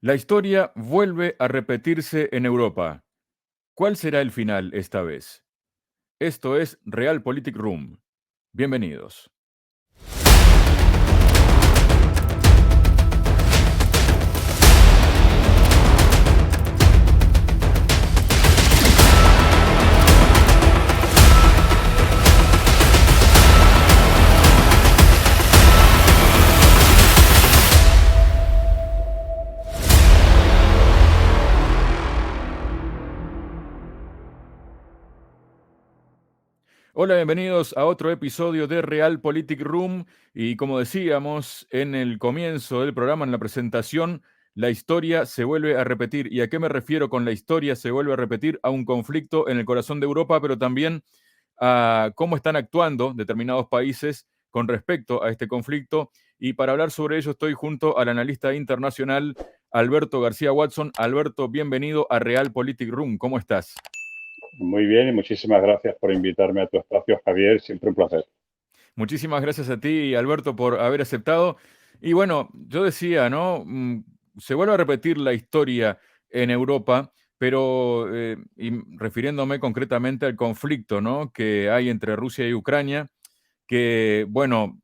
La historia vuelve a repetirse en Europa. ¿Cuál será el final esta vez? Esto es Realpolitik Room. Bienvenidos. Hola, bienvenidos a otro episodio de Realpolitik Room. Y como decíamos en el comienzo del programa, en la presentación, la historia se vuelve a repetir. ¿Y a qué me refiero con la historia se vuelve a repetir? A un conflicto en el corazón de Europa, pero también a cómo están actuando determinados países con respecto a este conflicto. Y para hablar sobre ello estoy junto al analista internacional Alberto García Watson. Alberto, bienvenido a Realpolitik Room. ¿Cómo estás? Muy bien y muchísimas gracias por invitarme a tu espacio, Javier. Siempre un placer. Muchísimas gracias a ti, Alberto, por haber aceptado. Y bueno, yo decía, ¿no? Se vuelve a repetir la historia en Europa, pero y refiriéndome concretamente al conflicto, ¿no? Que hay entre Rusia y Ucrania, que, bueno,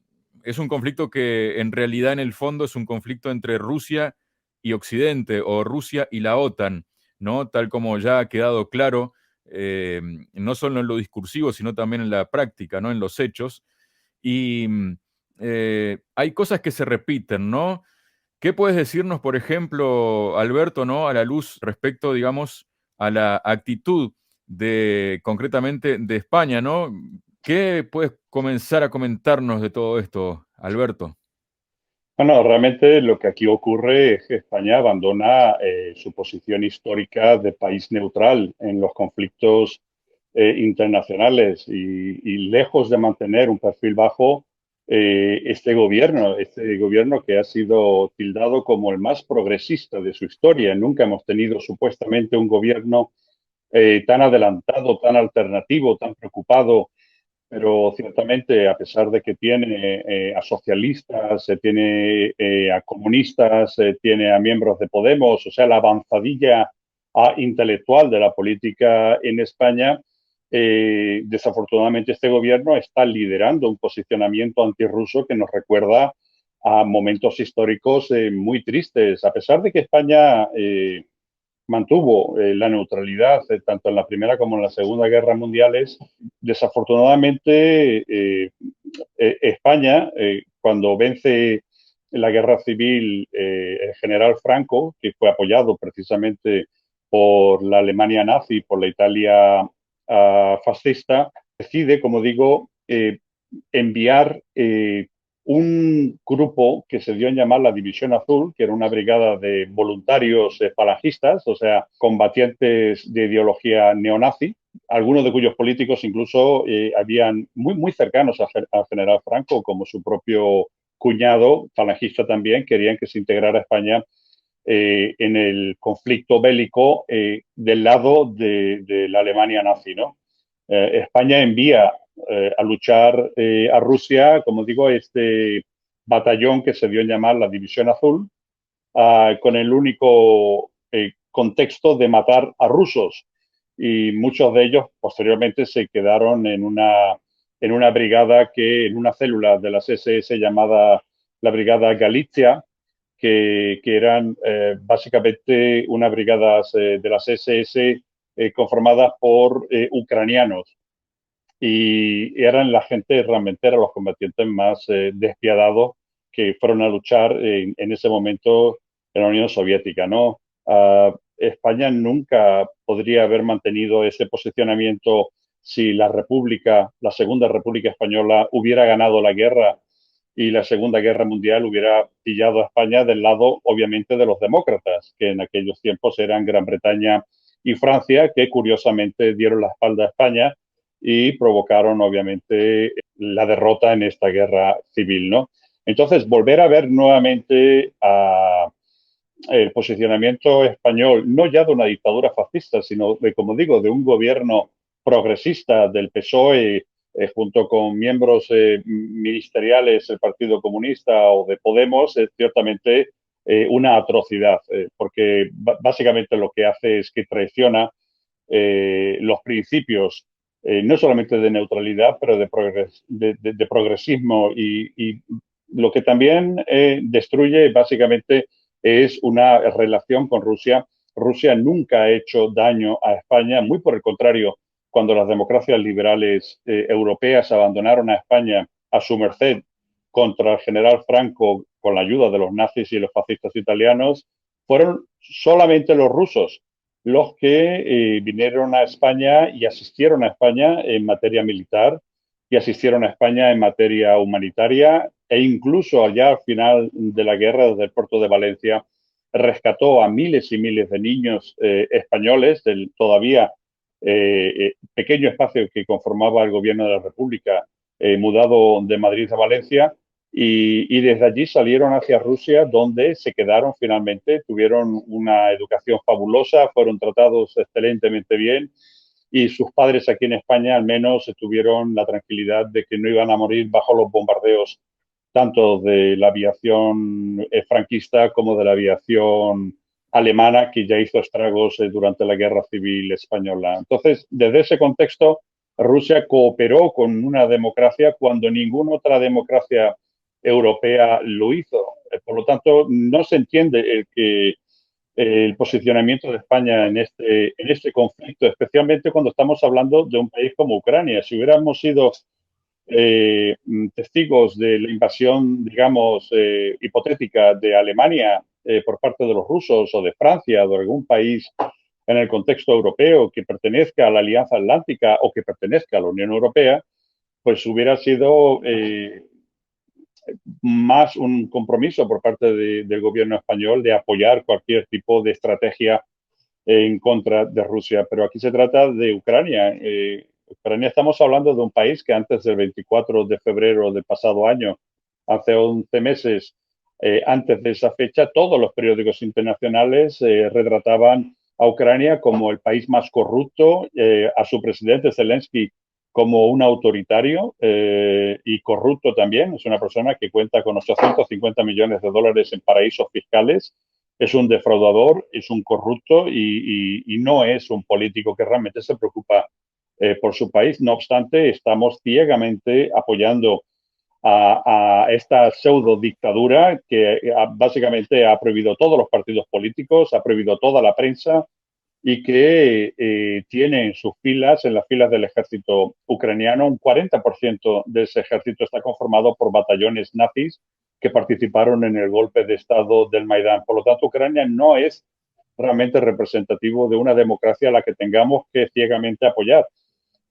es un conflicto que en realidad en el fondo es un conflicto entre Rusia y Occidente, o Rusia y la OTAN, ¿no? Tal como ya ha quedado claro, no solo en lo discursivo, sino también en la práctica, ¿no? En los hechos. Y hay cosas que se repiten, ¿no? ¿Qué puedes decirnos, por ejemplo, Alberto, ¿no? A la luz respecto, digamos, a la actitud de, concretamente, de España, ¿no? ¿Qué puedes comenzar a comentarnos de todo esto, Alberto? Bueno, realmente lo que aquí ocurre es que España abandona su posición histórica de país neutral en los conflictos internacionales y lejos de mantener un perfil bajo, este gobierno que ha sido tildado como el más progresista de su historia. Nunca hemos tenido supuestamente un gobierno tan adelantado, tan alternativo, tan preocupado, pero ciertamente, a pesar de que tiene a socialistas, tiene a comunistas, tiene a miembros de Podemos, o sea, la avanzadilla intelectual de la política en España, desafortunadamente este gobierno está liderando un posicionamiento antirruso que nos recuerda a momentos históricos muy tristes. A pesar de que España mantuvo la neutralidad tanto en la Primera como en la Segunda Guerra Mundiales. Desafortunadamente, España, cuando vence la guerra civil, el general Franco, que fue apoyado precisamente por la Alemania nazi, por la Italia fascista, decide, como digo, enviar un grupo que se dio en llamar la División Azul, que era una brigada de voluntarios falangistas, o sea, combatientes de ideología neonazi, algunos de cuyos políticos incluso habían muy cercanos al general Franco, como su propio cuñado, falangista también, querían que se integrara España en el conflicto bélico del lado de la Alemania nazi, ¿no? España envía a luchar a Rusia, como digo, este batallón que se dio en llamar la División Azul, con el único contexto de matar a rusos. Y muchos de ellos posteriormente se quedaron en una brigada en una célula de las SS llamada la Brigada Galicia, que eran básicamente unas brigadas de las SS conformadas por ucranianos y eran la gente realmente, eran los combatientes más despiadados que fueron a luchar en ese momento en la Unión Soviética, ¿no? España nunca podría haber mantenido ese posicionamiento si la República, la Segunda República Española, hubiera ganado la guerra y la Segunda Guerra Mundial hubiera pillado a España del lado, obviamente, de los demócratas, que en aquellos tiempos eran Gran Bretaña y Francia, que curiosamente dieron la espalda a España y provocaron, obviamente, la derrota en esta guerra civil, ¿no? Entonces, volver a ver nuevamente el posicionamiento español, no ya de una dictadura fascista, sino de, como digo, de un gobierno progresista del PSOE, junto con miembros ministeriales del Partido Comunista o de Podemos, ciertamente una atrocidad, porque básicamente lo que hace es que traiciona los principios no solamente de neutralidad, pero de progresismo y lo que también destruye básicamente es una relación con Rusia. Rusia nunca ha hecho daño a España, muy por el contrario, cuando las democracias liberales europeas abandonaron a España a su merced contra el general Franco con la ayuda de los nazis y los fascistas italianos, fueron solamente los rusos los que vinieron a España y asistieron a España en materia militar y asistieron a España en materia humanitaria e incluso allá al final de la guerra desde el puerto de Valencia rescató a miles y miles de niños españoles del todavía pequeño espacio que conformaba el gobierno de la República mudado de Madrid a Valencia y desde allí salieron hacia Rusia, donde se quedaron finalmente, tuvieron una educación fabulosa, fueron tratados excelentemente bien y sus padres aquí en España al menos tuvieron la tranquilidad de que no iban a morir bajo los bombardeos tanto de la aviación franquista como de la aviación alemana, que ya hizo estragos durante la Guerra Civil Española. Entonces, desde ese contexto, Rusia cooperó con una democracia cuando ninguna otra democracia europea lo hizo. Por lo tanto, no se entiende el posicionamiento de España en este conflicto, especialmente cuando estamos hablando de un país como Ucrania. Si hubiéramos sido testigos de la invasión, digamos, hipotética de Alemania por parte de los rusos o de Francia o de algún país en el contexto europeo que pertenezca a la Alianza Atlántica o que pertenezca a la Unión Europea, pues hubiera sido más un compromiso por parte del gobierno español de apoyar cualquier tipo de estrategia en contra de Rusia. Pero aquí se trata de Ucrania. Ucrania estamos hablando de un país que antes del 24 de febrero del pasado año, hace 11 meses, antes de esa fecha, todos los periódicos internacionales retrataban a Ucrania como el país más corrupto, a su presidente Zelensky como un autoritario y corrupto también. Es una persona que cuenta con 850 millones de dólares en paraísos fiscales. Es un defraudador, es un corrupto y no es un político que realmente se preocupa por su país. No obstante, estamos ciegamente apoyando a esta pseudo dictadura que básicamente ha prohibido todos los partidos políticos, ha prohibido toda la prensa y que tiene en sus filas, en las filas del ejército ucraniano, un 40% de ese ejército está conformado por batallones nazis que participaron en el golpe de Estado del Maidán. Por lo tanto, Ucrania no es realmente representativo de una democracia a la que tengamos que ciegamente apoyar.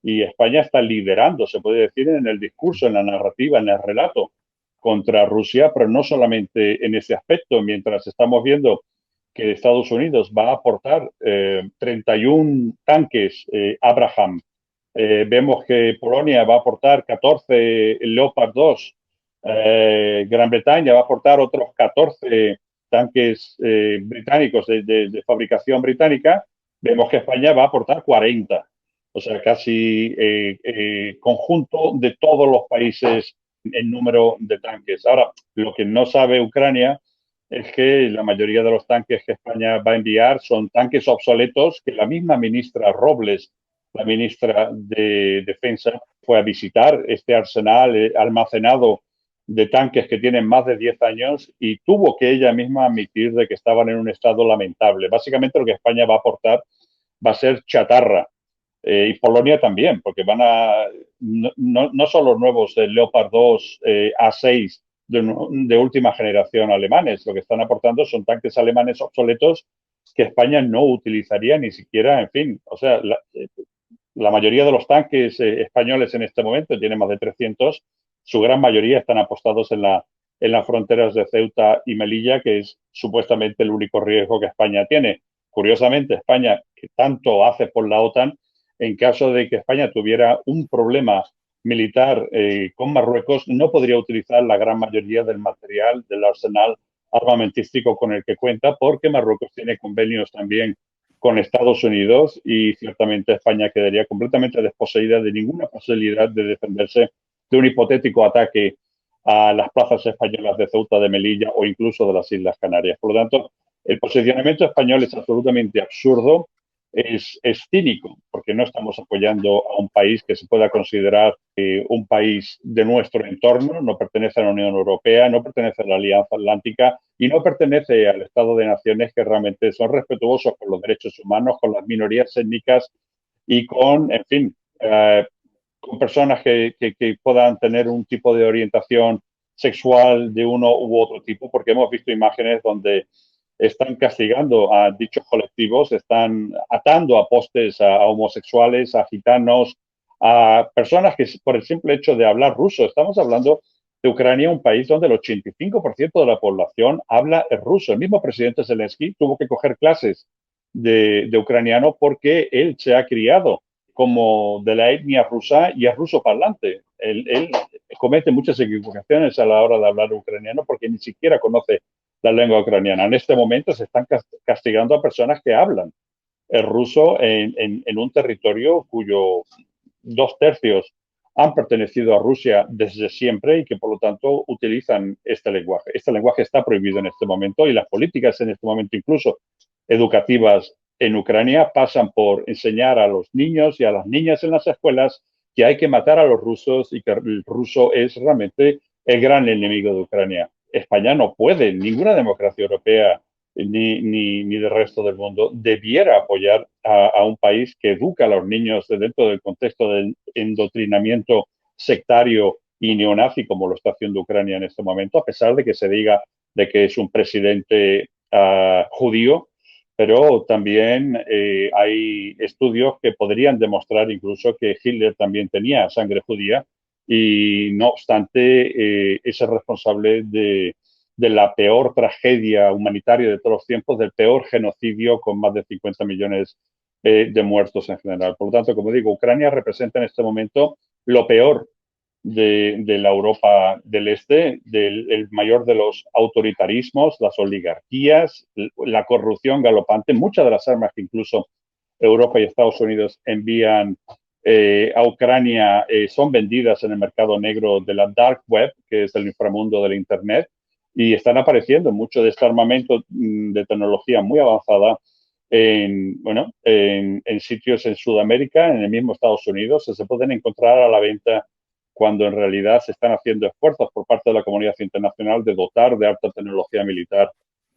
Y España está liderando, se puede decir, en el discurso, en la narrativa, en el relato contra Rusia, pero no solamente en ese aspecto. Mientras estamos viendo que Estados Unidos va a aportar 31 tanques Abraham, vemos que Polonia va a aportar 14 Leopard 2, Gran Bretaña va a aportar otros 14 tanques británicos de fabricación británica, vemos que España va a aportar 40. O sea, casi conjunto de todos los países en número de tanques. Ahora, lo que no sabe Ucrania es que la mayoría de los tanques que España va a enviar son tanques obsoletos que la misma ministra Robles, la ministra de Defensa, fue a visitar este arsenal almacenado de tanques que tienen más de 10 años y tuvo que ella misma admitir de que estaban en un estado lamentable. Básicamente lo que España va a aportar va a ser chatarra. Y Polonia también, porque van a no son los nuevos Leopard 2 A6 de última generación alemanes, lo que están aportando son tanques alemanes obsoletos que España no utilizaría ni siquiera, en fin, o sea, la mayoría de los tanques españoles en este momento tienen más de 300, su gran mayoría están apostados en las fronteras de Ceuta y Melilla, que es supuestamente el único riesgo que España tiene. Curiosamente, España, que tanto hace por la OTAN, en caso de que España tuviera un problema militar con Marruecos, no podría utilizar la gran mayoría del material del arsenal armamentístico con el que cuenta, porque Marruecos tiene convenios también con Estados Unidos y ciertamente España quedaría completamente desposeída de ninguna posibilidad de defenderse de un hipotético ataque a las plazas españolas de Ceuta, de Melilla o incluso de las Islas Canarias. Por lo tanto, el posicionamiento español es absolutamente absurdo, es cínico, porque no estamos apoyando a un país que se pueda considerar un país de nuestro entorno, no pertenece a la Unión Europea, no pertenece a la Alianza Atlántica y no pertenece al Estado de Naciones que realmente son respetuosos con los derechos humanos, con las minorías étnicas y con, en fin, con personas que puedan tener un tipo de orientación sexual de uno u otro tipo, porque hemos visto imágenes donde están castigando a dichos colectivos, están atando a postes a homosexuales, a gitanos, a personas que por el simple hecho de hablar ruso, estamos hablando de Ucrania, un país donde el 85% de la población habla ruso. El mismo presidente Zelensky tuvo que coger clases de ucraniano porque él se ha criado como de la etnia rusa y es ruso parlante. Él comete muchas equivocaciones a la hora de hablar ucraniano porque ni siquiera conoce la lengua ucraniana. En este momento se están castigando a personas que hablan el ruso en un territorio cuyo 2/3 han pertenecido a Rusia desde siempre y que por lo tanto utilizan este lenguaje. Este lenguaje está prohibido en este momento y las políticas en este momento incluso educativas en Ucrania pasan por enseñar a los niños y a las niñas en las escuelas que hay que matar a los rusos y que el ruso es realmente el gran enemigo de Ucrania. España no puede, ninguna democracia europea ni del resto del mundo debiera apoyar a un país que educa a los niños dentro del contexto del endoctrinamiento sectario y neonazi como lo está haciendo Ucrania en este momento, a pesar de que se diga de que es un presidente judío, pero también hay estudios que podrían demostrar incluso que Hitler también tenía sangre judía y no obstante es el responsable de la peor tragedia humanitaria de todos los tiempos, del peor genocidio con más de 50 millones de muertos en general. Por lo tanto, como digo, Ucrania representa en este momento lo peor de la Europa del Este, el mayor de los autoritarismos, las oligarquías, la corrupción galopante, muchas de las armas que incluso Europa y Estados Unidos envían a Ucrania son vendidas en el mercado negro de la dark web, que es el inframundo del Internet, y están apareciendo mucho de este armamento de tecnología muy avanzada en sitios en Sudamérica, en el mismo Estados Unidos, se pueden encontrar a la venta cuando en realidad se están haciendo esfuerzos por parte de la comunidad internacional de dotar de alta tecnología militar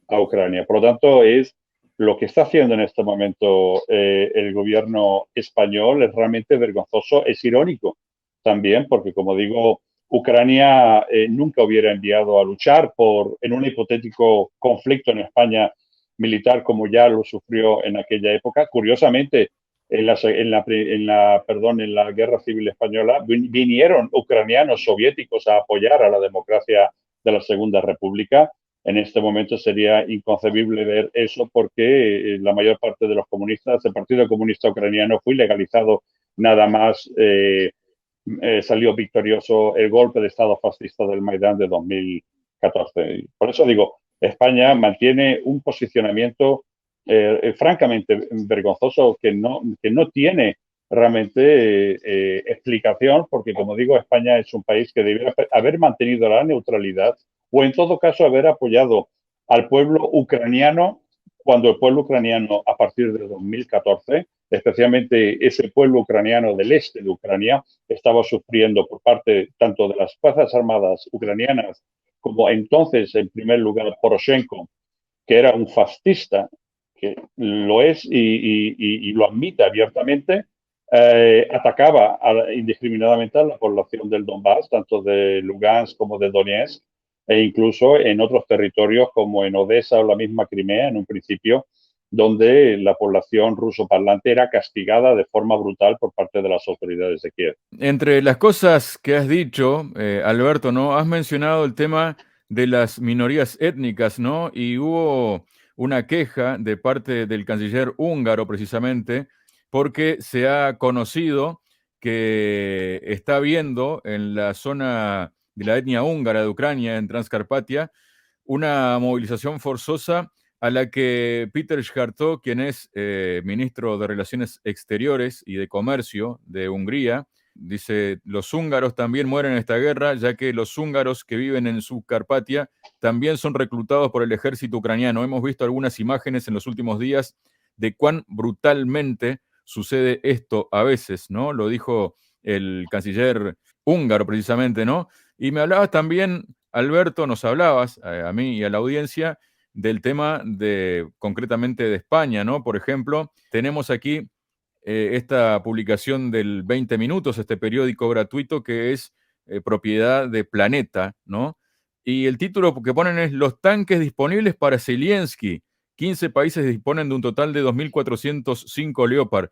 a Ucrania. Por lo tanto, es lo que está haciendo en este momento el gobierno español es realmente vergonzoso, es irónico también, porque como digo, Ucrania nunca hubiera enviado a luchar en un hipotético conflicto en España militar como ya lo sufrió en aquella época. Curiosamente, en la Guerra Civil Española vinieron ucranianos soviéticos a apoyar a la democracia de la Segunda República. En este momento sería inconcebible ver eso porque la mayor parte de los comunistas, el Partido Comunista Ucraniano fue ilegalizado nada más salió victorioso el golpe de Estado fascista del Maidán de 2014. Por eso digo, España mantiene un posicionamiento francamente vergonzoso que no tiene realmente explicación, porque como digo, España es un país que debería haber mantenido la neutralidad o en todo caso haber apoyado al pueblo ucraniano cuando el pueblo ucraniano a partir de 2014, especialmente ese pueblo ucraniano del este de Ucrania, estaba sufriendo por parte tanto de las fuerzas armadas ucranianas como entonces, en primer lugar, Poroshenko, que era un fascista, que lo es y lo admite abiertamente, atacaba indiscriminadamente a la población del Donbass, tanto de Lugansk como de Donetsk, e incluso en otros territorios como en Odessa o la misma Crimea en un principio, donde la población ruso parlante era castigada de forma brutal por parte de las autoridades de Kiev. Entre las cosas que has dicho, Alberto, ¿no? Has mencionado el tema de las minorías étnicas, ¿no? Y hubo una queja de parte del canciller húngaro, precisamente, porque se ha conocido que está habiendo en la zona de la etnia húngara de Ucrania, en Transcarpatia, una movilización forzosa a la que Peter Szijjártó, quien es ministro de Relaciones Exteriores y de Comercio de Hungría, Dice, los húngaros también mueren en esta guerra, ya que los húngaros que viven en Subcarpatia también son reclutados por el ejército ucraniano. Hemos visto algunas imágenes en los últimos días de cuán brutalmente sucede esto a veces, ¿no? Lo dijo el canciller húngaro precisamente, ¿no? Y me hablabas también, Alberto, nos hablabas a mí y a la audiencia del tema de, concretamente de España, ¿no? Por ejemplo, tenemos aquí esta publicación del 20 Minutos, este periódico gratuito que es propiedad de Planeta, ¿no? Y el título que ponen es Los tanques disponibles para Zelensky. 15 países disponen de un total de 2.405 Leopard.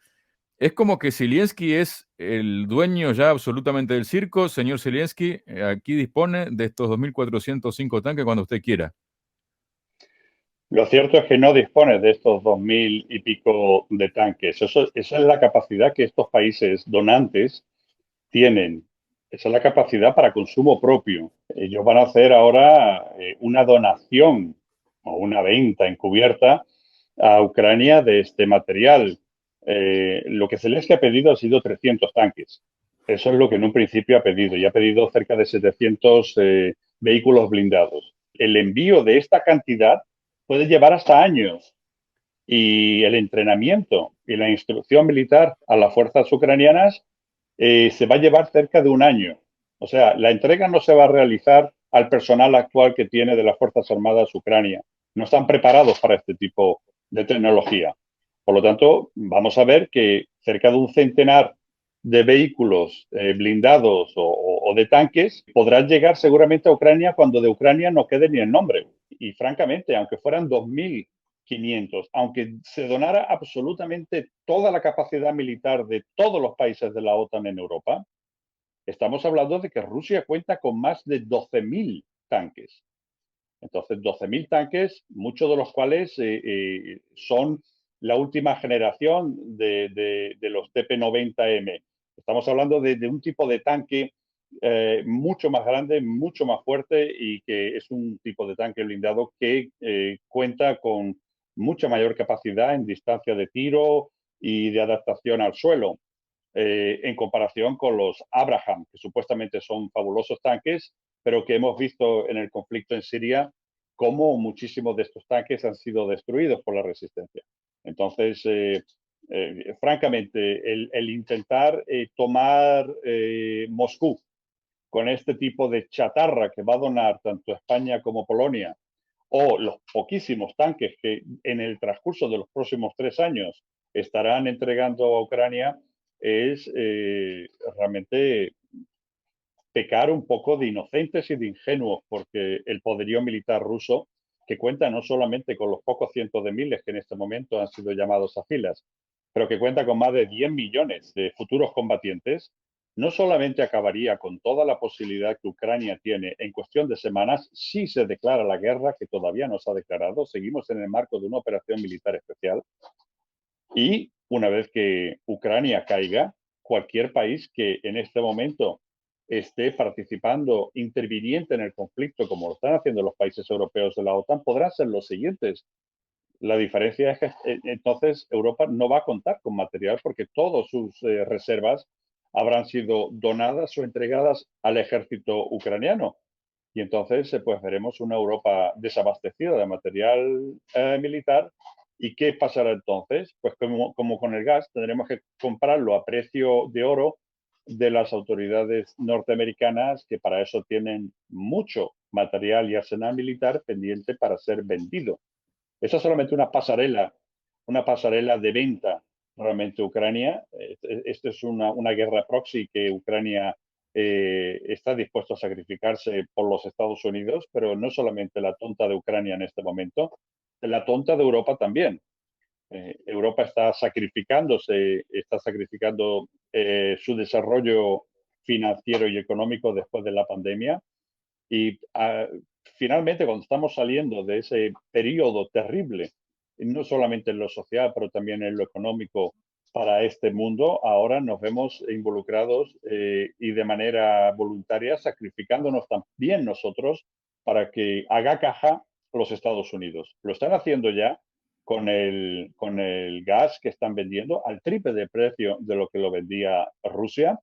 Es como que Zelensky es el dueño ya absolutamente del circo. Señor Zelensky, aquí dispone de estos 2.405 tanques cuando usted quiera. Lo cierto es que no dispone de estos 2.000 y pico de tanques. Esa es la capacidad que estos países donantes tienen. Esa es la capacidad para consumo propio. Ellos van a hacer ahora una donación o una venta encubierta a Ucrania de este material. Lo que Zelensky ha pedido ha sido 300 tanques. Eso es lo que en un principio ha pedido. Y ha pedido cerca de 700 vehículos blindados. El envío de esta cantidad puede llevar hasta años. Y el entrenamiento y la instrucción militar a las fuerzas ucranianas se va a llevar cerca de un año. O sea, la entrega no se va a realizar al personal actual que tiene de las Fuerzas Armadas Ucrania. No están preparados para este tipo de tecnología. Por lo tanto, vamos a ver que cerca de un centenar de vehículos blindados o de tanques podrán llegar seguramente a Ucrania cuando de Ucrania no quede ni el nombre. Y francamente, aunque fueran 2.500, aunque se donara absolutamente toda la capacidad militar de todos los países de la OTAN en Europa, estamos hablando de que Rusia cuenta con más de 12.000 tanques. Entonces, 12.000 tanques, muchos de los cuales son la última generación de los TP-90M. Estamos hablando de un tipo de tanque mucho más grande, mucho más fuerte y que es un tipo de tanque blindado que cuenta con mucha mayor capacidad en distancia de tiro y de adaptación al suelo, en comparación con los Abraham, que supuestamente son fabulosos tanques, pero que hemos visto en el conflicto en Siria cómo muchísimos de estos tanques han sido destruidos por la resistencia. Entonces, francamente, el intentar tomar Moscú con este tipo de chatarra que va a donar tanto España como Polonia, o los poquísimos tanques que en el transcurso de los próximos 3 años estarán entregando a Ucrania, es realmente pecar un poco de inocentes y de ingenuos, porque el poderío militar ruso, que cuenta no solamente con los pocos cientos de miles que en este momento han sido llamados a filas, pero que cuenta con más de 10 millones de futuros combatientes, no solamente acabaría con toda la posibilidad que Ucrania tiene en cuestión de semanas si se declara la guerra, que todavía no se ha declarado, seguimos en el marco de una operación militar especial, y una vez que Ucrania caiga, cualquier país que en este momento esté participando, interviniente en el conflicto, como lo están haciendo los países europeos de la OTAN, podrán ser los siguientes. La diferencia es que entonces Europa no va a contar con material porque todas sus reservas habrán sido donadas o entregadas al ejército ucraniano. Y entonces pues veremos una Europa desabastecida de material militar. ¿Y qué pasará entonces? Pues como con el gas, tendremos que comprarlo a precio de oro de las autoridades norteamericanas, que para eso tienen mucho material y arsenal militar pendiente para ser vendido. Esa es solamente una pasarela de venta realmente Ucrania. Esto es una guerra proxy que Ucrania está dispuesto a sacrificarse por los Estados Unidos, pero no solamente la tonta de Ucrania en este momento, la tonta de Europa también. Europa está sacrificándose, está sacrificando su desarrollo financiero y económico después de la pandemia y finalmente, cuando estamos saliendo de ese periodo terrible, no solamente en lo social, pero también en lo económico para este mundo, ahora nos vemos involucrados y de manera voluntaria sacrificándonos también nosotros para que haga caja los Estados Unidos. Lo están haciendo ya con el gas que están vendiendo al triple de precio de lo que lo vendía Rusia,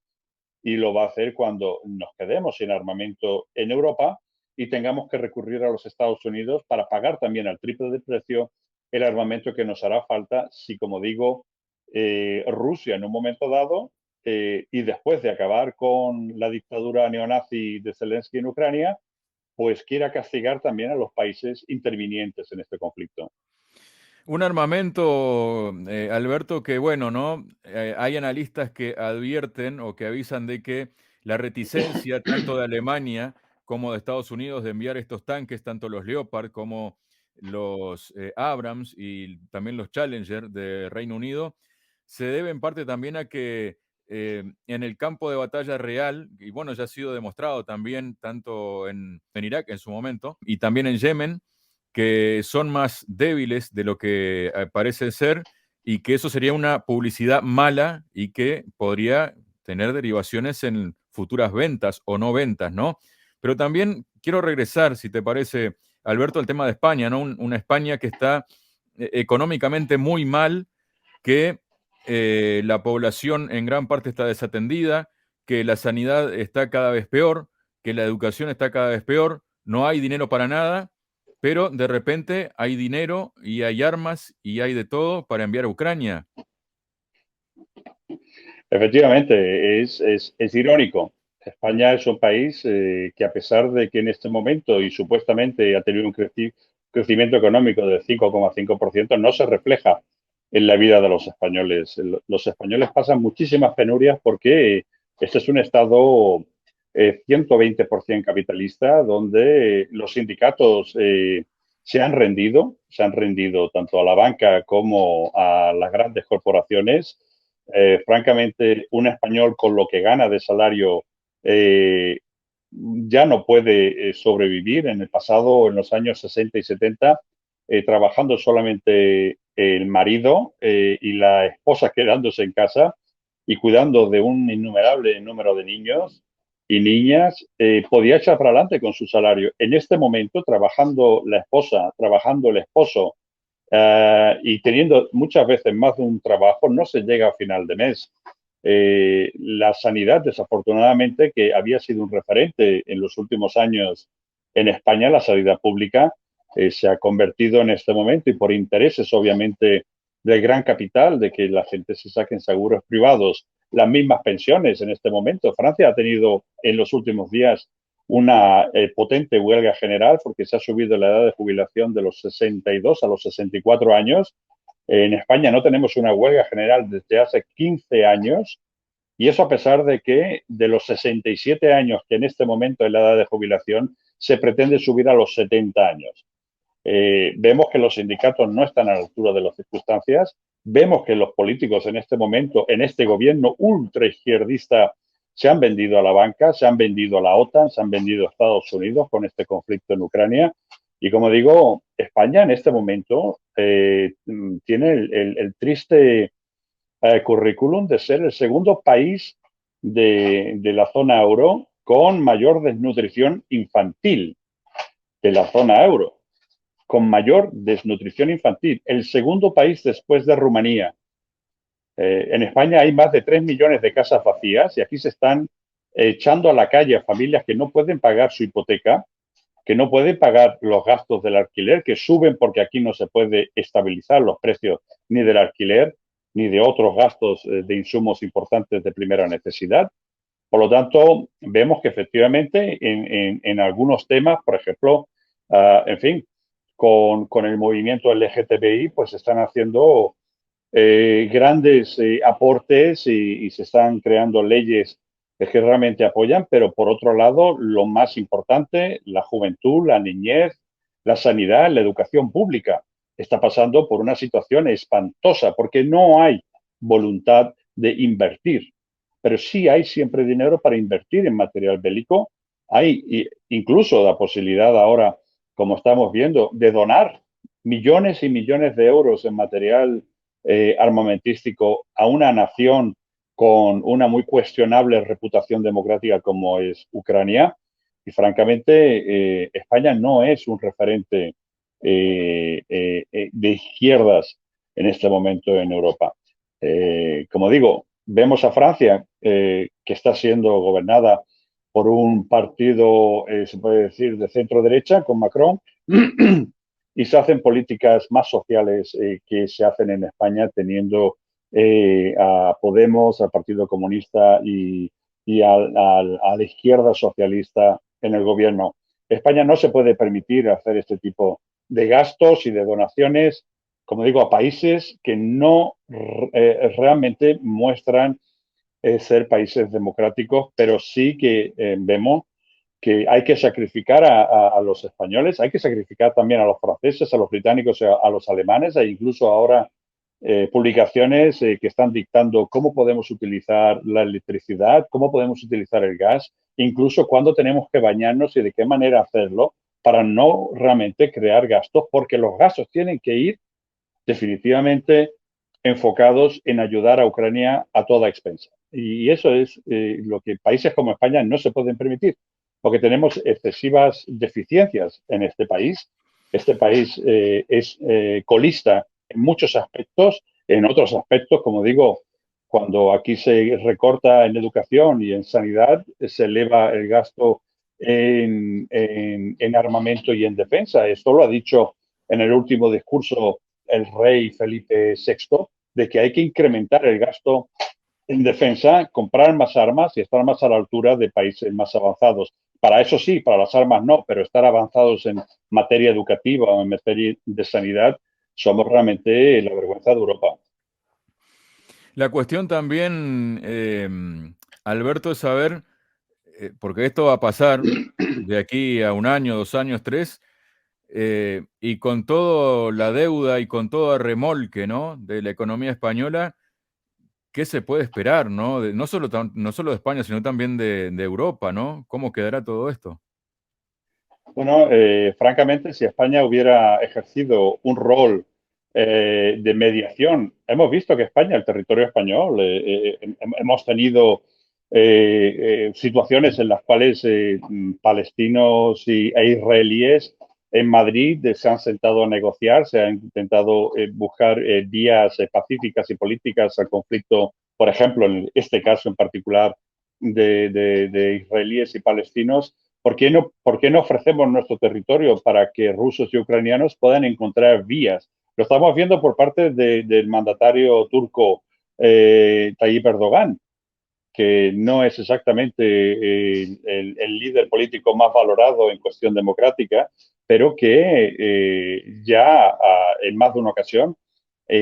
y lo va a hacer cuando nos quedemos sin armamento en Europa y tengamos que recurrir a los Estados Unidos para pagar también al triple de precio el armamento que nos hará falta si, como digo, Rusia en un momento dado y después de acabar con la dictadura neonazi de Zelensky en Ucrania, pues quiera castigar también a los países intervinientes en este conflicto. Un armamento, Alberto, que bueno, ¿no? Hay analistas que advierten o que avisan de que la reticencia tanto de Alemania como de Estados Unidos de enviar estos tanques, tanto los Leopard como los Abrams y también los Challenger de Reino Unido, se debe en parte también a que en el campo de batalla real, y bueno, ya ha sido demostrado también tanto en Irak en su momento y también en Yemen, que son más débiles de lo que parece ser y que eso sería una publicidad mala y que podría tener derivaciones en futuras ventas o no ventas, ¿no? Pero también quiero regresar, si te parece, Alberto, al tema de España, ¿no? Una España que está económicamente muy mal, que la población en gran parte está desatendida, que la sanidad está cada vez peor, que la educación está cada vez peor, no hay dinero para nada, pero de repente hay dinero y hay armas y hay de todo para enviar a Ucrania. Efectivamente, es irónico. España es un país que a pesar de que en este momento y supuestamente ha tenido un crecimiento económico del 5,5%, no se refleja en la vida de los españoles. Los españoles pasan muchísimas penurias porque este es un Estado 120% capitalista donde los sindicatos se han rendido tanto a la banca como a las grandes corporaciones. Francamente, un español con lo que gana de salario ya no puede sobrevivir. En el pasado, en los años 60 y 70, trabajando solamente el marido y la esposa quedándose en casa y cuidando de un innumerable número de niños y niñas, podía echar para adelante con su salario. En este momento, trabajando la esposa, trabajando el esposo, y teniendo muchas veces más de un trabajo, no se llega a final de mes. La sanidad, desafortunadamente, que había sido un referente en los últimos años en España, la sanidad pública, se ha convertido en este momento y por intereses, obviamente, del gran capital, de que la gente se saquen seguros privados, las mismas pensiones en este momento. Francia ha tenido en los últimos días una potente huelga general porque se ha subido la edad de jubilación de los 62 a los 64 años. En España no tenemos una huelga general desde hace 15 años y eso a pesar de que de los 67 años que en este momento es la edad de jubilación se pretende subir a los 70 años. Vemos que los sindicatos no están a la altura de las circunstancias, vemos que los políticos en este momento, en este gobierno ultraizquierdista, se han vendido a la banca, se han vendido a la OTAN, se han vendido a Estados Unidos con este conflicto en Ucrania. Y como digo, España en este momento tiene el triste currículum de ser el segundo país de la zona euro con mayor desnutrición infantil de la zona euro, con mayor desnutrición infantil, el segundo país después de Rumanía. En España hay más de 3 millones de casas vacías y aquí se están echando a la calle a familias que no pueden pagar su hipoteca, que no pueden pagar los gastos del alquiler, que suben porque aquí no se puede estabilizar los precios ni del alquiler ni de otros gastos de insumos importantes de primera necesidad. Por lo tanto, vemos que efectivamente en algunos temas, por ejemplo, en fin, con el movimiento LGTBI, pues se están haciendo grandes aportes y se están creando leyes que realmente apoyan, pero por otro lado, lo más importante, la juventud, la niñez, la sanidad, la educación pública, está pasando por una situación espantosa porque no hay voluntad de invertir, pero sí hay siempre dinero para invertir en material bélico. Hay incluso la posibilidad ahora, como estamos viendo, de donar millones y millones de euros en material armamentístico a una nación con una muy cuestionable reputación democrática como es Ucrania. Y francamente, España no es un referente de izquierdas en este momento en Europa. Como digo, vemos a Francia que está siendo gobernada por un partido, se puede decir, de centro-derecha, con Macron, y se hacen políticas más sociales que se hacen en España teniendo a Podemos, al Partido Comunista y a la izquierda socialista en el gobierno. España no se puede permitir hacer este tipo de gastos y de donaciones, como digo, a países que no realmente muestran ser países democráticos, pero sí que vemos que hay que sacrificar a los españoles, hay que sacrificar también a los franceses, a los británicos, a los alemanes, e incluso ahora publicaciones que están dictando cómo podemos utilizar la electricidad, cómo podemos utilizar el gas, incluso cuándo tenemos que bañarnos y de qué manera hacerlo para no realmente crear gastos, porque los gastos tienen que ir definitivamente enfocados en ayudar a Ucrania a toda expensa. Y eso es lo que países como España no se pueden permitir, porque tenemos excesivas deficiencias en este país. Este país es colista en muchos aspectos, en otros aspectos, como digo, cuando aquí se recorta en educación y en sanidad, se eleva el gasto en armamento y en defensa. Esto lo ha dicho en el último discurso el rey Felipe VI, de que hay que incrementar el gasto en defensa, comprar más armas y estar más a la altura de países más avanzados. Para eso sí, para las armas no, pero estar avanzados en materia educativa o en materia de sanidad, somos realmente la vergüenza de Europa. La cuestión también, Alberto, es saber, porque esto va a pasar de aquí a un año, 2 años, tres, y con toda la deuda y con todo el remolque, ¿no?, de la economía española, ¿qué se puede esperar, no? No solo de España, sino también de Europa, ¿no? ¿Cómo quedará todo esto? Bueno, francamente, si España hubiera ejercido un rol de mediación, hemos visto que España, el territorio español, hemos tenido situaciones en las cuales palestinos e israelíes en Madrid se han sentado a negociar, se han intentado buscar vías pacíficas y políticas al conflicto, por ejemplo, en este caso en particular de israelíes y palestinos. ¿Por qué no ofrecemos nuestro territorio para que rusos y ucranianos puedan encontrar vías? Lo estamos viendo por parte del mandatario turco Tayyip Erdogan, que no es exactamente el líder político más valorado en cuestión democrática, pero que ya en más de una ocasión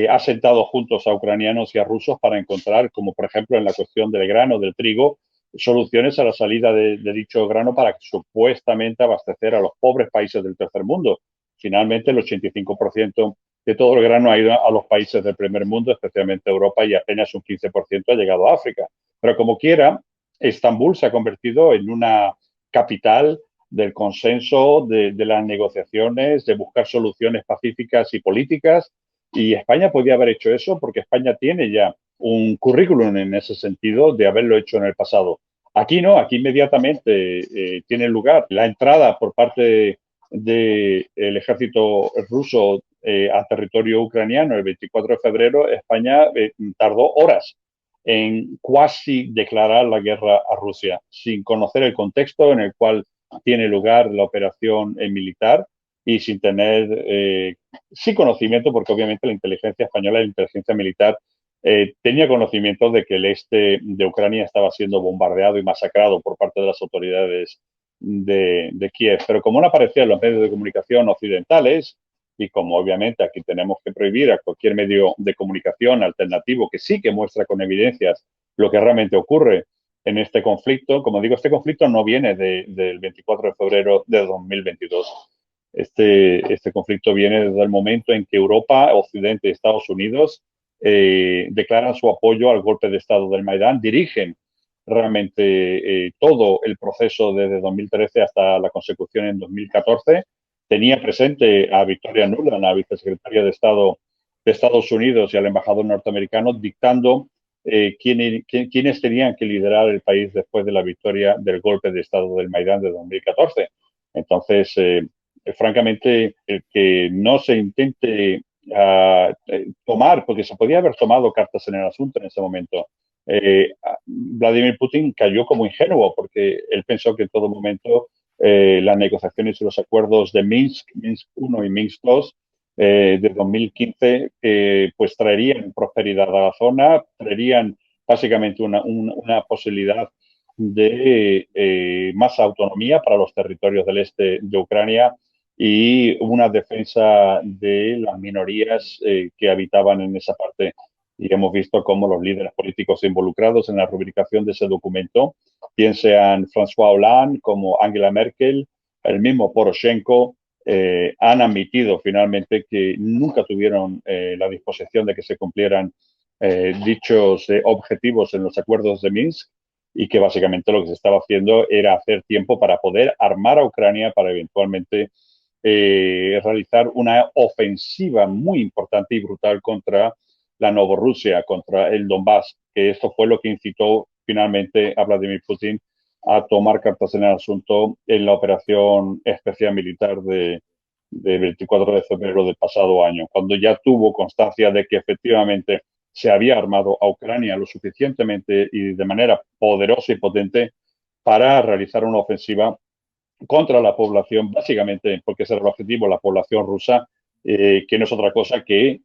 ha sentado juntos a ucranianos y a rusos para encontrar, como por ejemplo en la cuestión del grano, del trigo, soluciones a la salida de dicho grano para supuestamente abastecer a los pobres países del tercer mundo. Finalmente, el 85% de todo el grano ha ido a los países del primer mundo, especialmente a Europa, y apenas un 15% ha llegado a África. Pero como quiera, Estambul se ha convertido en una capital del consenso, de las negociaciones, de buscar soluciones pacíficas y políticas. Y España podía haber hecho eso porque España tiene ya un currículum en ese sentido de haberlo hecho en el pasado. Aquí no, aquí inmediatamente tiene lugar la entrada por parte del ejército ruso a territorio ucraniano el 24 de febrero. España tardó horas en cuasi declarar la guerra a Rusia, sin conocer el contexto en el cual tiene lugar la operación militar y sin tener sí conocimiento, porque obviamente la inteligencia española, la inteligencia militar, tenía conocimiento de que el este de Ucrania estaba siendo bombardeado y masacrado por parte de las autoridades de Kiev. Pero como no aparecía en los medios de comunicación occidentales, y como obviamente aquí tenemos que prohibir a cualquier medio de comunicación alternativo que sí que muestra con evidencias lo que realmente ocurre en este conflicto, como digo, este conflicto no viene del 24 de febrero de 2022. Este conflicto viene desde el momento en que Europa, Occidente y Estados Unidos declaran su apoyo al golpe de Estado del Maidán, dirigen realmente todo el proceso desde 2013 hasta la consecución en 2014. Tenía presente a Victoria Nuland, la vicesecretaria de Estado de Estados Unidos, y al embajador norteamericano dictando quiénes tenían que liderar el país después de la victoria del golpe de Estado del Maidán de 2014. Entonces, francamente, el que no se intente tomar, porque se podía haber tomado cartas en el asunto en ese momento, Vladimir Putin cayó como ingenuo porque él pensó que en todo momento las negociaciones y los acuerdos de Minsk, Minsk I y Minsk II de 2015, pues traerían prosperidad a la zona, traerían básicamente una posibilidad de más autonomía para los territorios del este de Ucrania y una defensa de las minorías que habitaban en esa parte. Y hemos visto cómo los líderes políticos involucrados en la rubricación de ese documento, bien sean François Hollande como Angela Merkel, el mismo Poroshenko, han admitido finalmente que nunca tuvieron la disposición de que se cumplieran dichos objetivos en los acuerdos de Minsk y que básicamente lo que se estaba haciendo era hacer tiempo para poder armar a Ucrania para eventualmente realizar una ofensiva muy importante y brutal contra la Novorrusia, contra el Donbass, que esto fue lo que incitó finalmente a Vladimir Putin a tomar cartas en el asunto en la operación especial militar de 24 de febrero del pasado año, cuando ya tuvo constancia de que efectivamente se había armado a Ucrania lo suficientemente y de manera poderosa y potente para realizar una ofensiva contra la población, básicamente porque ese era el objetivo, la población rusa, que no es otra cosa que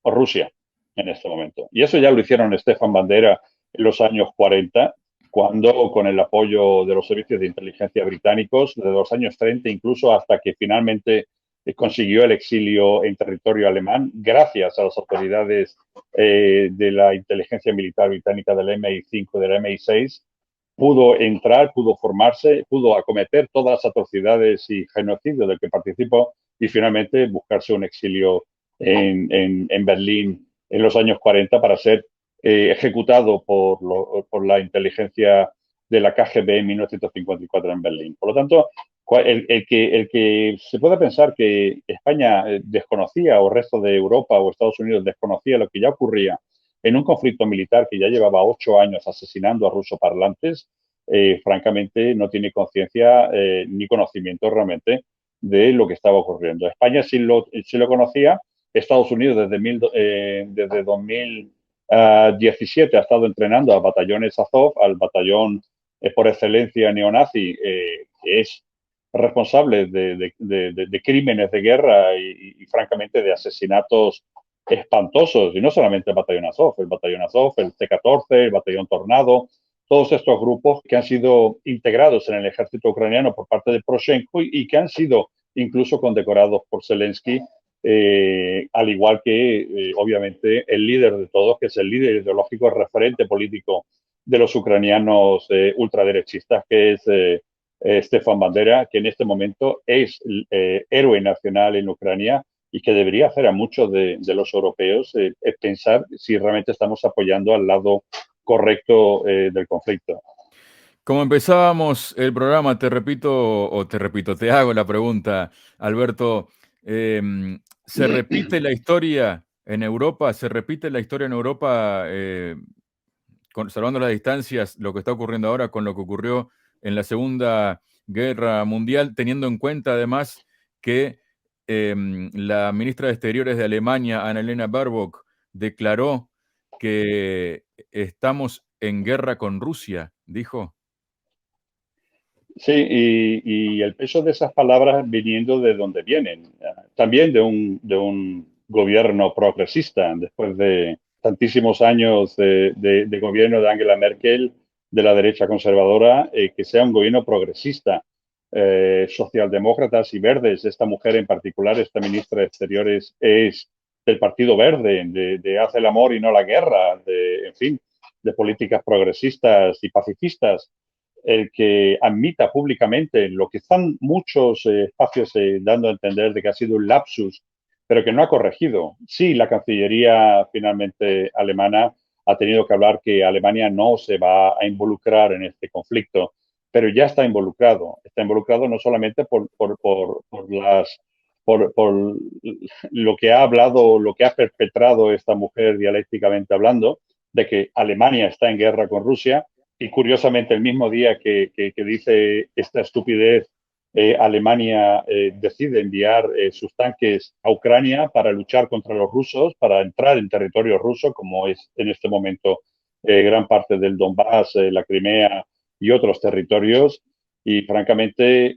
Rusia en este momento. Y eso ya lo hicieron Stefan Bandera en los años 40, cuando con el apoyo de los servicios de inteligencia británicos, desde los años 30 incluso hasta que finalmente consiguió el exilio en territorio alemán, gracias a las autoridades de la inteligencia militar británica del MI5 y del MI6, pudo entrar, pudo formarse, pudo acometer todas las atrocidades y genocidios del que participó y finalmente buscarse un exilio en Berlín en los años 40 para ser ejecutado por la inteligencia de la KGB en 1954 en Berlín. Por lo tanto, el que se pueda pensar que España desconocía o el resto de Europa o Estados Unidos desconocía lo que ya ocurría en un conflicto militar que ya llevaba 8 años asesinando a rusoparlantes, francamente no tiene conciencia ni conocimiento realmente de lo que estaba ocurriendo. España sí lo conocía, Estados Unidos desde 2017 ha estado entrenando a batallones Azov, al batallón por excelencia neonazi, que es responsable de crímenes de guerra y, francamente, de asesinatos espantosos, y no solamente el batallón Azov, el T-14, el batallón Tornado, todos estos grupos que han sido integrados en el ejército ucraniano por parte de Poroshenko y que han sido incluso condecorados por Zelensky, al igual que, obviamente, el líder de todos, que es el líder ideológico, el referente político de los ucranianos ultraderechistas, que es Stefan Bandera, que en este momento es héroe nacional en Ucrania y que debería hacer a muchos de los europeos pensar si realmente estamos apoyando al lado correcto del conflicto. Como empezábamos el programa, te hago la pregunta, Alberto, ¿se repite la historia en Europa? ¿Se repite la historia en Europa, conservando las distancias, lo que está ocurriendo ahora con lo que ocurrió en la Segunda Guerra Mundial, teniendo en cuenta además que la ministra de Exteriores de Alemania, Annalena Baerbock, declaró que estamos en guerra con Rusia, dijo? Sí, y el peso de esas palabras viniendo de donde vienen, también de un gobierno progresista, después de tantísimos años de gobierno de Angela Merkel, de la derecha conservadora, que sea un gobierno progresista, socialdemócratas y verdes. Esta mujer en particular, esta ministra de Exteriores, es del Partido Verde, de hace el amor y no la guerra, en fin, de políticas progresistas y pacifistas. El que admita públicamente lo que están muchos espacios dando a entender de que ha sido un lapsus, pero que no ha corregido. Sí, la Cancillería finalmente alemana ha tenido que hablar que Alemania no se va a involucrar en este conflicto, pero ya está involucrado. Está involucrado no solamente por lo que ha hablado, lo que ha perpetrado esta mujer dialécticamente hablando, de que Alemania está en guerra con Rusia, y curiosamente el mismo día que dice esta estupidez, Alemania decide enviar sus tanques a Ucrania para luchar contra los rusos, para entrar en territorio ruso, como es en este momento gran parte del Donbass, la Crimea y otros territorios. Y francamente,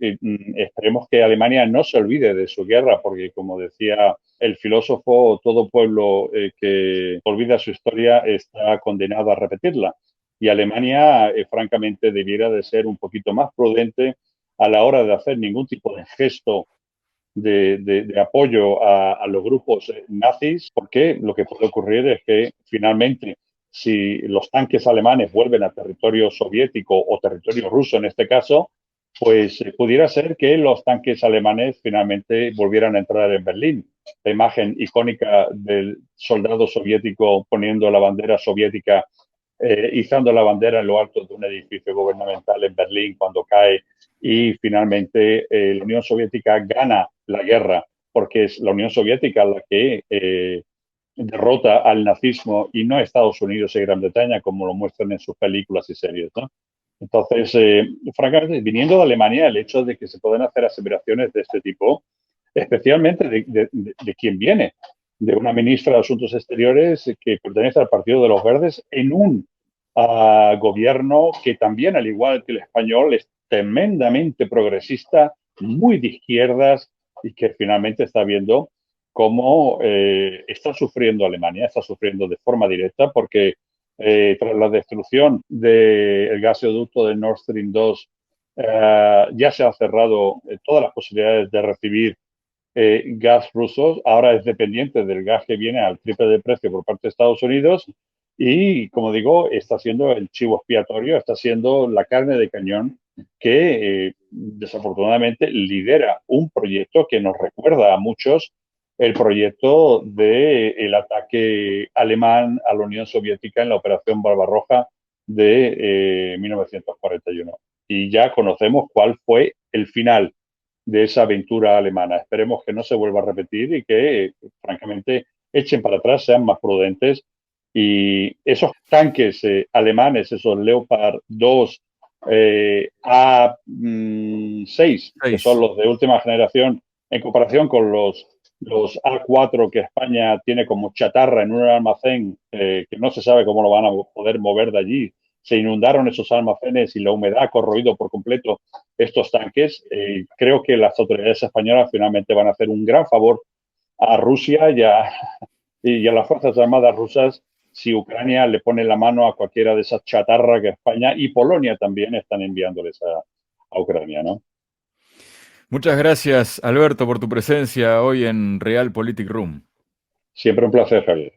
esperemos que Alemania no se olvide de su guerra, porque como decía el filósofo, todo pueblo que olvida su historia está condenado a repetirla. Y Alemania, francamente, debiera de ser un poquito más prudente a la hora de hacer ningún tipo de gesto de apoyo a los grupos nazis, porque lo que puede ocurrir es que finalmente, si los tanques alemanes vuelven a territorio soviético o territorio ruso en este caso, pues pudiera ser que los tanques alemanes finalmente volvieran a entrar en Berlín. La imagen icónica del soldado soviético poniendo la bandera soviética, izando la bandera en lo alto de un edificio gubernamental en Berlín cuando cae y finalmente la Unión Soviética gana la guerra, porque es la Unión Soviética la que derrota al nazismo y no Estados Unidos y Gran Bretaña, como lo muestran en sus películas y series, ¿no? Entonces, francamente, viniendo de Alemania, el hecho de que se puedan hacer aseveraciones de este tipo, especialmente de quien viene, de una ministra de Asuntos Exteriores que pertenece al Partido de los Verdes, en un gobierno que también, al igual que el español, es tremendamente progresista, muy de izquierdas y que finalmente está viendo cómo está sufriendo Alemania, está sufriendo de forma directa porque tras la destrucción del gasoducto de Nord Stream 2 ya se han cerrado todas las posibilidades de recibir gas ruso, ahora es dependiente del gas que viene al triple de precio por parte de Estados Unidos y, como digo, está siendo el chivo expiatorio, está siendo la carne de cañón que desafortunadamente lidera un proyecto que nos recuerda a muchos el proyecto del ataque alemán a la Unión Soviética en la Operación Barbarroja de 1941. Y ya conocemos cuál fue el final de esa aventura alemana. Esperemos que no se vuelva a repetir y que, francamente, echen para atrás, sean más prudentes y esos tanques alemanes, esos Leopard 2 A6, que son 6. los de última generación, en comparación con los A4 que España tiene como chatarra en un almacén que no se sabe cómo lo van a poder mover de allí. Se inundaron esos almacenes y la humedad ha corroído por completo estos tanques. Creo que las autoridades españolas finalmente van a hacer un gran favor a Rusia y a las Fuerzas Armadas rusas si Ucrania le pone la mano a cualquiera de esas chatarras que España y Polonia también están enviándoles a Ucrania, ¿no? Muchas gracias, Alberto, por tu presencia hoy en Real Politic Room. Siempre un placer, Javier.